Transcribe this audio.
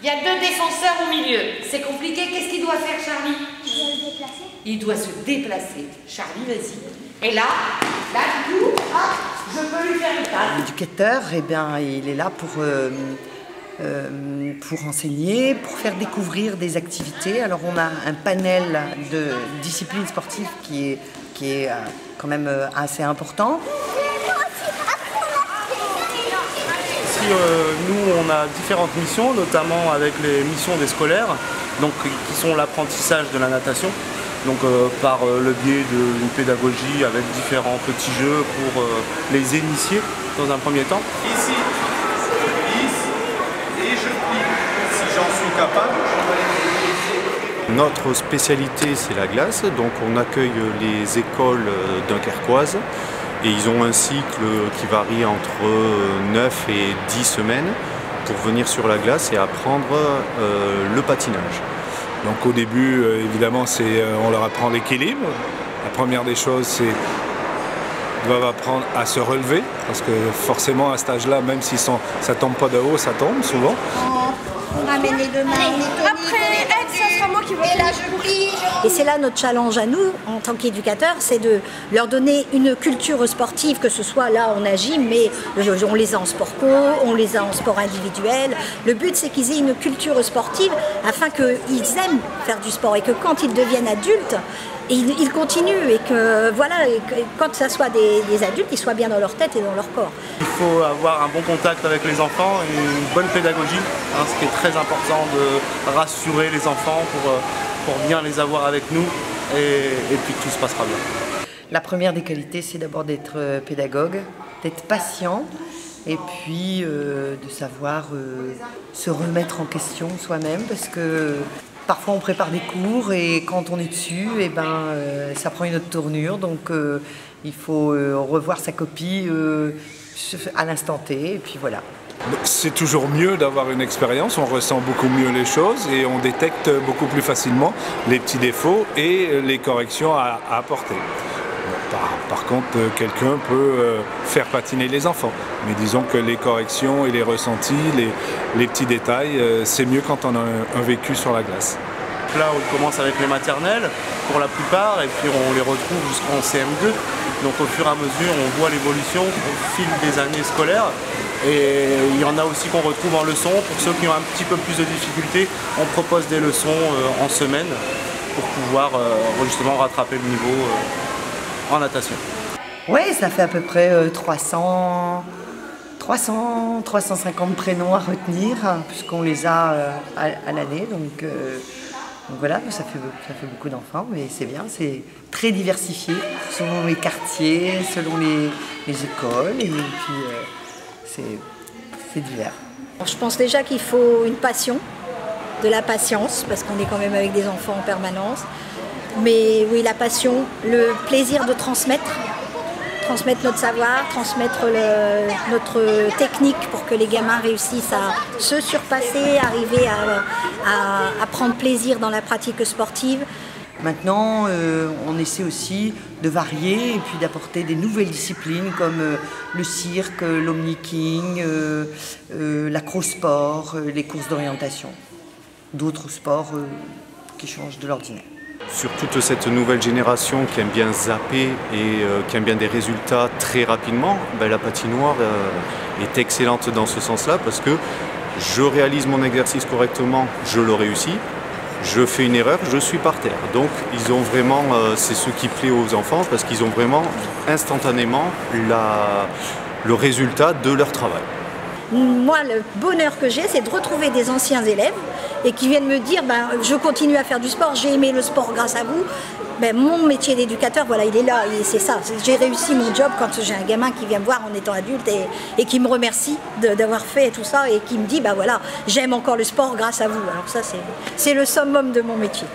Il y a 2 défenseurs au milieu. C'est compliqué. Qu'est-ce qu'il doit faire, Charlie? Il doit se déplacer. Il doit se déplacer. Charlie, vas-y. Et là, du coup, je peux lui faire une passe. L'éducateur, eh bien, il est là pour enseigner, pour faire découvrir des activités. Alors on a un panel de disciplines sportives qui est quand même assez important. Ici, nous, on a différentes missions, notamment avec les missions des scolaires, donc, qui sont l'apprentissage de la natation, donc par le biais d'une pédagogie avec différents petits jeux pour les initier dans un premier temps. Ici, et je plie. Si j'en suis capable, Notre spécialité, c'est la glace, donc on accueille les écoles dunkerquoises et ils ont un cycle qui varie entre 9 et 10 semaines pour venir sur la glace et apprendre le patinage. Donc au début, évidemment, on leur apprend l'équilibre. La première des choses, c'est qu'ils doivent apprendre à se relever, parce que forcément à cet âge-là, même si ça ne tombe pas de haut, ça tombe souvent. On ramène les 2 mains. Après, ça sera moi qui vais. Et là, je plie. Et c'est là notre challenge à nous, en tant qu'éducateurs, c'est de leur donner une culture sportive, que ce soit là on agit, mais on les a en sport co, on les a en sport individuel. Le but, c'est qu'ils aient une culture sportive afin qu'ils aiment faire du sport et que quand ils deviennent adultes, ils continuent et que voilà, et que, quand ça soit des adultes, ils soient bien dans leur tête et dans leur corps. Il faut avoir un bon contact avec les enfants et une bonne pédagogie, ce qui est très important de rassurer les enfants pour bien les avoir avec nous et puis que tout se passera bien. La première des qualités, c'est d'abord d'être pédagogue, d'être patient et puis de savoir se remettre en question soi-même, parce que parfois on prépare des cours et quand on est dessus, eh ben, ça prend une autre tournure, donc il faut revoir sa copie à l'instant T et puis voilà. C'est toujours mieux d'avoir une expérience, on ressent beaucoup mieux les choses et on détecte beaucoup plus facilement les petits défauts et les corrections à apporter. Par contre, quelqu'un peut faire patiner les enfants, mais disons que les corrections et les ressentis, les petits détails, c'est mieux quand on a un vécu sur la glace. Là, on commence avec les maternelles pour la plupart et puis on les retrouve jusqu'en CM2. Donc au fur et à mesure, on voit l'évolution au fil des années scolaires. Et il y en a aussi qu'on retrouve en leçon. Pour ceux qui ont un petit peu plus de difficultés, on propose des leçons en semaine pour pouvoir justement rattraper le niveau en natation. Oui, ça fait à peu près 350 prénoms à retenir, puisqu'on les a à l'année. Donc voilà, ça fait beaucoup d'enfants, mais c'est bien, c'est très diversifié selon les quartiers, selon les écoles, et puis c'est divers. Alors, je pense déjà qu'il faut une passion, de la patience, parce qu'on est quand même avec des enfants en permanence. Mais oui, la passion, le plaisir de transmettre notre savoir, transmettre notre technique pour que les gamins réussissent à se surpasser, arriver à prendre plaisir dans la pratique sportive. Maintenant, on essaie aussi de varier et puis d'apporter des nouvelles disciplines comme le cirque, l'omniking, l'acrosport, les courses d'orientation, d'autres sports qui changent de l'ordinaire. Sur toute cette nouvelle génération qui aime bien zapper et qui aime bien des résultats très rapidement, la patinoire est excellente dans ce sens-là parce que je réalise mon exercice correctement, je le réussis, je fais une erreur, je suis par terre. Donc ils ont vraiment, c'est ce qui plaît aux enfants parce qu'ils ont vraiment instantanément le résultat de leur travail. Moi, le bonheur que j'ai, c'est de retrouver des anciens élèves et qui viennent me dire je continue à faire du sport, j'ai aimé le sport grâce à vous. Mon métier d'éducateur, voilà, il est là, c'est ça. J'ai réussi mon job quand j'ai un gamin qui vient me voir en étant adulte et qui me remercie d'avoir fait tout ça et qui me dit voilà, j'aime encore le sport grâce à vous. Alors ça, c'est le summum de mon métier.